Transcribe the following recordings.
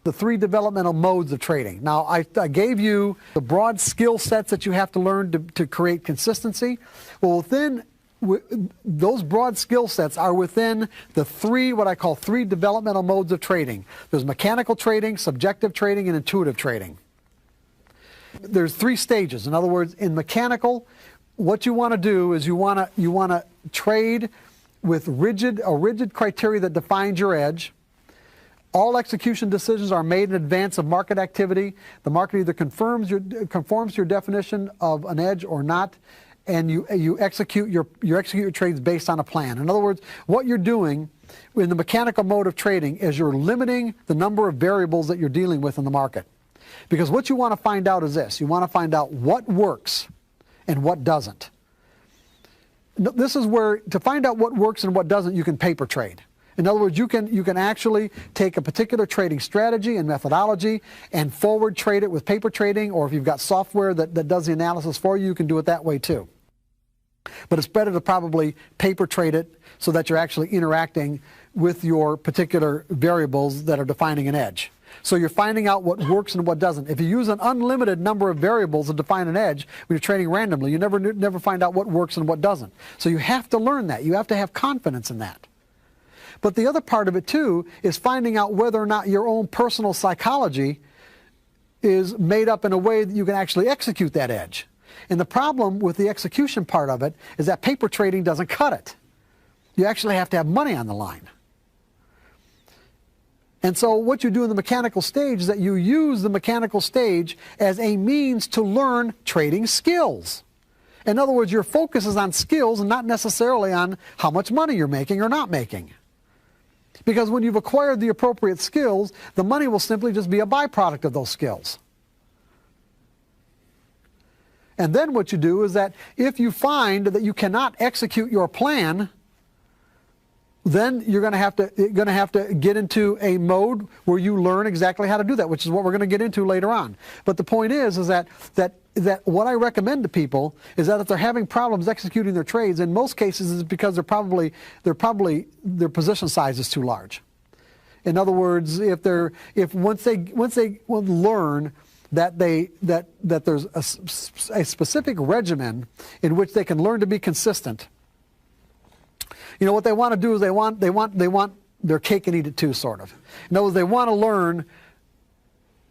the 3 developmental modes of trading. Now, I gave you the broad skill sets that you have to learn to create consistency. Well, those broad skill sets are within the 3, what I call 3 developmental modes of trading. There's mechanical trading, subjective trading, and intuitive trading. There's 3 stages. In other words, in mechanical, what you want to do is you want to trade with a rigid criteria that defines your edge. All execution decisions are made in advance of market activity. The market either conforms to your definition of an edge or not, and you execute your trades based on a plan. In other words, what you're doing in the mechanical mode of trading is you're limiting the number of variables that you're dealing with in the market. Because what you want to find out is this: you want to find out what works and what doesn't. This is where, to find out what works and what doesn't, you can paper trade. In other words, you can actually take a particular trading strategy and methodology and forward trade it with paper trading, or if you've got software that does the analysis for you, you can do it that way too. But it's better to probably paper trade it so that you're actually interacting with your particular variables that are defining an edge. So you're finding out what works and what doesn't. If you use an unlimited number of variables to define an edge, when you're trading randomly, you never find out what works and what doesn't. So you have to learn that. You have to have confidence in that. But the other part of it too is finding out whether or not your own personal psychology is made up in a way that you can actually execute that edge. And the problem with the execution part of it is that paper trading doesn't cut it. You actually have to have money on the line. And so what you do in the mechanical stage is that you use the mechanical stage as a means to learn trading skills. In other words, your focus is on skills and not necessarily on how much money you're making or not making. Because when you've acquired the appropriate skills, the money will simply just be a byproduct of those skills. And then what you do is that if you find that you cannot execute your plan, then you're going to have to get into a mode where you learn exactly how to do that, which is what we're going to get into later on. But the point is that what I recommend to people is that if they're having problems executing their trades, in most cases it's because their position size is too large. In other words, once they learn that there's a specific regimen in which they can learn to be consistent. You know, what they want to do is they want their cake and eat it too, sort of. In other words, they want to learn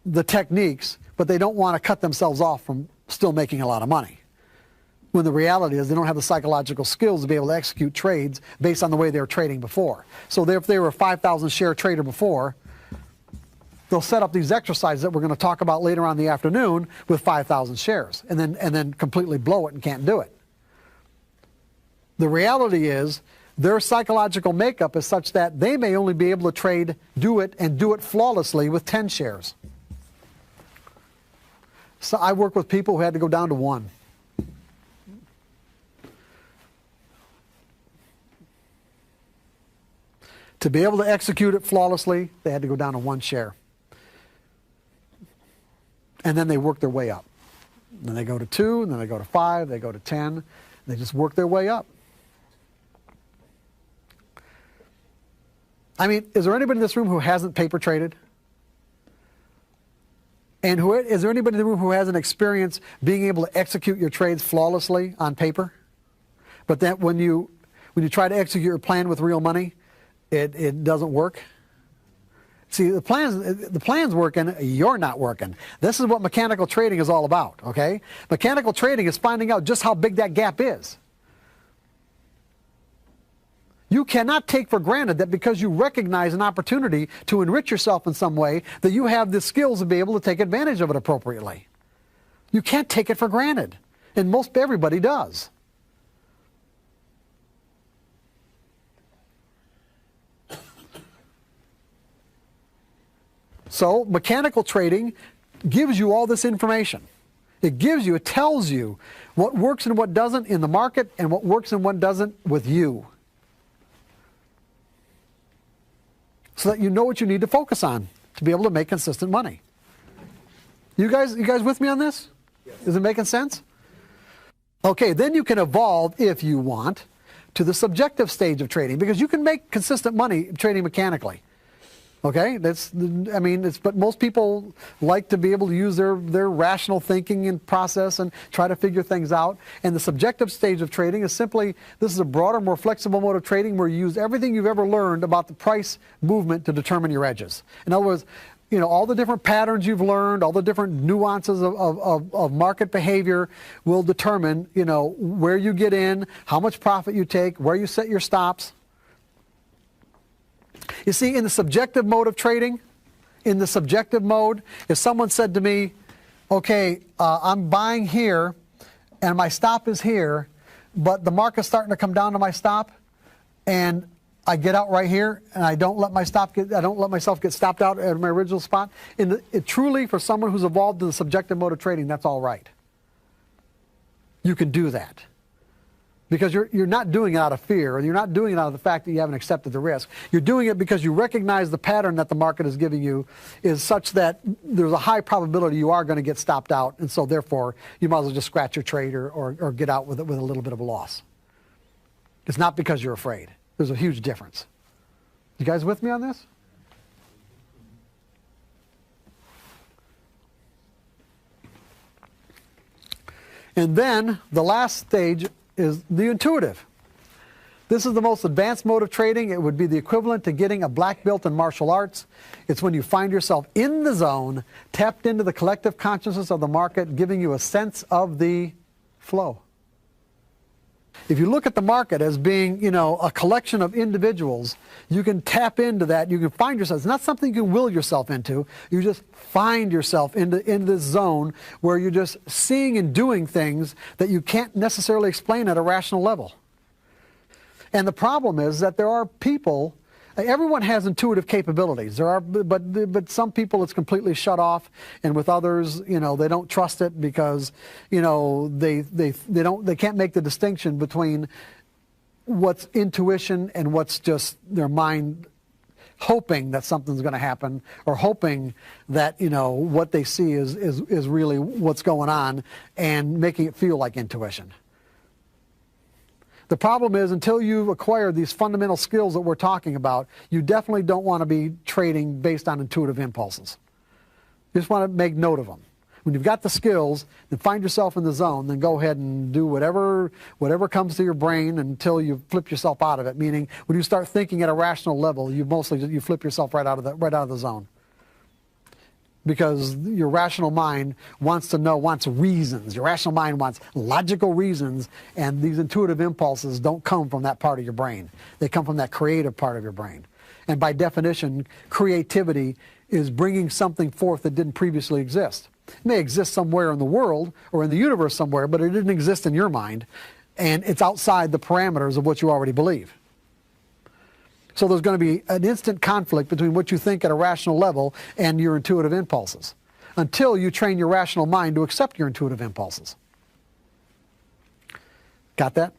the techniques, but they don't want to cut themselves off from still making a lot of money. When the reality is they don't have the psychological skills to be able to execute trades based on the way they were trading before. So if they were a 5,000 share trader before, they'll set up these exercises that we're going to talk about later on in the afternoon with 5,000 shares and then completely blow it and can't do it. The reality is their psychological makeup is such that they may only be able to do it flawlessly with 10 shares. So I work with people who had to go down to 1. To be able to execute it flawlessly, they had to go down to 1 share. And then they work their way up. Then they go to 2, and then they go to 5, they go to 10. They just work their way up. I mean, is there anybody in this room who hasn't paper traded? And is there anybody in the room who hasn't experienced being able to execute your trades flawlessly on paper? But then when you try to execute your plan with real money, it doesn't work? See, the plan's working, you're not working. This is what mechanical trading is all about, okay? Mechanical trading is finding out just how big that gap is. You cannot take for granted that because you recognize an opportunity to enrich yourself in some way, that you have the skills to be able to take advantage of it appropriately. You can't take it for granted, and everybody does. So mechanical trading gives you all this information. It tells you what works and what doesn't in the market and what works and what doesn't with you. So that you know what you need to focus on to be able to make consistent money. You guys with me on this? Yes. Is it making sense? Okay, then you can evolve, if you want, to the subjective stage of trading, because you can make consistent money trading mechanically. Okay, but most people like to be able to use their rational thinking and process and try to figure things out. And the subjective stage of trading is simply, this is a broader, more flexible mode of trading where you use everything you've ever learned about the price movement to determine your edges. In other words, all the different patterns you've learned, all the different nuances of market behavior will determine, where you get in, how much profit you take, where you set your stops. You see, in the subjective mode of trading, if someone said to me, okay, I'm buying here and my stop is here, but the market's starting to come down to my stop, and I get out right here and I don't let myself get stopped out at my original spot. Truly, for someone who's evolved in the subjective mode of trading, that's all right. You can do that. Because you're not doing it out of fear, or you're not doing it out of the fact that you haven't accepted the risk. You're doing it because you recognize the pattern that the market is giving you is such that there's a high probability you are going to get stopped out, and so therefore you might as well just scratch your trade or get out with a little bit of a loss. It's not because you're afraid. There's a huge difference. You guys with me on this? And then the last stage is the intuitive. This is the most advanced mode of trading. It would be the equivalent to getting a black belt in martial arts. It's when you find yourself in the zone, tapped into the collective consciousness of the market, giving you a sense of the flow. If you look at the market as being, a collection of individuals, you can tap into that. You can find yourself. It's not something you can will yourself into. You just find yourself into this zone where you're just seeing and doing things that you can't necessarily explain at a rational level. And the problem is that there are people. Everyone has intuitive capabilities. But some people it's completely shut off, and with others, they don't trust it because, they can't make the distinction between what's intuition and what's just their mind hoping that something's going to happen, or hoping that what they see is really what's going on, and making it feel like intuition. The problem is, until you've acquired these fundamental skills that we're talking about, you definitely don't want to be trading based on intuitive impulses. You just want to make note of them. When you've got the skills, then find yourself in the zone, then go ahead and do whatever comes to your brain until you flip yourself out of it. Meaning, when you start thinking at a rational level, you flip yourself right out of the zone. Because your rational mind wants reasons. Your rational mind wants logical reasons, and these intuitive impulses don't come from that part of your brain. They come from that creative part of your brain. And by definition, creativity is bringing something forth that didn't previously exist. It may exist somewhere in the world or in the universe somewhere, but it didn't exist in your mind, and it's outside the parameters of what you already believe. So there's going to be an instant conflict between what you think at a rational level and your intuitive impulses, until you train your rational mind to accept your intuitive impulses. Got that?